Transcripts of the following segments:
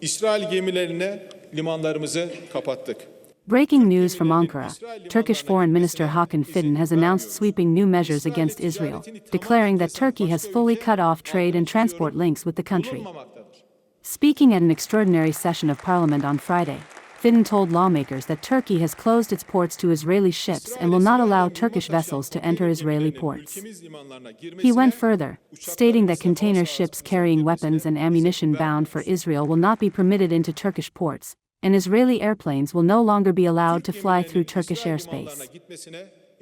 İsrail gemilerine limanlarımızı kapattık. Breaking news from Ankara. Turkish Foreign Minister Hakan Fidan has announced sweeping new measures against Israel, declaring that Turkey has fully cut off trade and transport links with the country. Speaking at an extraordinary session of parliament on Friday, Fidan told lawmakers that Turkey has closed its ports to Israeli ships and will not allow Turkish vessels to enter Israeli ports. He went further, stating that container ships carrying weapons and ammunition bound for Israel will not be permitted into Turkish ports, and Israeli airplanes will no longer be allowed to fly through Turkish airspace.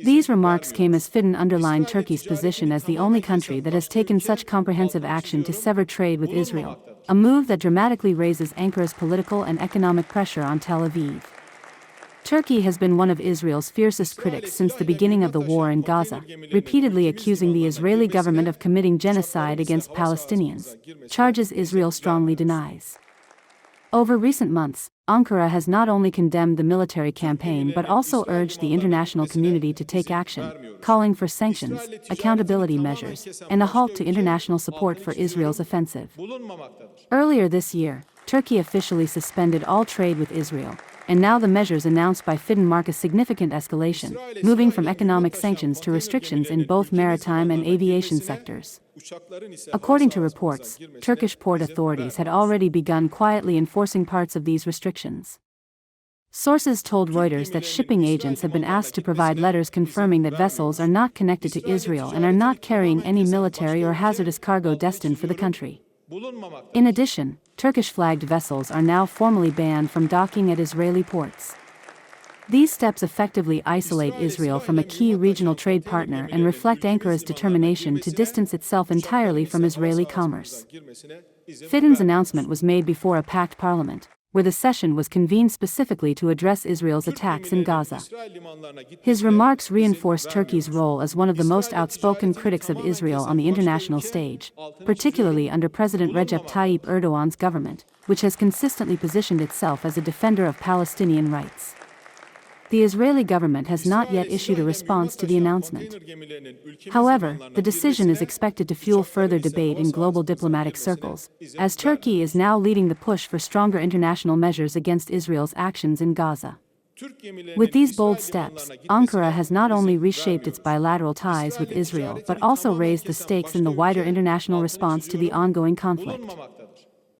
These remarks came as Fidan underlined Turkey's position as the only country that has taken such comprehensive action to sever trade with Israel, a move that dramatically raises Ankara's political and economic pressure on Tel Aviv. Turkey has been one of Israel's fiercest critics since the beginning of the war in Gaza, repeatedly accusing the Israeli government of committing genocide against Palestinians, charges Israel strongly denies. Over recent months, Ankara has not only condemned the military campaign but also urged the international community to take action, calling for sanctions, accountability measures, and a halt to international support for Israel's offensive. Earlier this year, Turkey officially suspended all trade with Israel, and now the measures announced by Fidan mark a significant escalation, moving from economic sanctions to restrictions in both maritime and aviation sectors. According to reports, Turkish port authorities had already begun quietly enforcing parts of these restrictions. Sources told Reuters that shipping agents have been asked to provide letters confirming that vessels are not connected to Israel and are not carrying any military or hazardous cargo destined for the country. In addition, Turkish-flagged vessels are now formally banned from docking at Israeli ports. These steps effectively isolate Israel from a key regional trade partner and reflect Ankara's determination to distance itself entirely from Israeli commerce. Fidan's announcement was made before a packed parliament, where the session was convened specifically to address Israel's attacks in Gaza. His remarks reinforced Turkey's role as one of the most outspoken critics of Israel on the international stage, particularly under President Recep Tayyip Erdogan's government, which has consistently positioned itself as a defender of Palestinian rights. The Israeli government has not yet issued a response to the announcement. However, the decision is expected to fuel further debate in global diplomatic circles, as Turkey is now leading the push for stronger international measures against Israel's actions in Gaza. With these bold steps, Ankara has not only reshaped its bilateral ties with Israel but also raised the stakes in the wider international response to the ongoing conflict.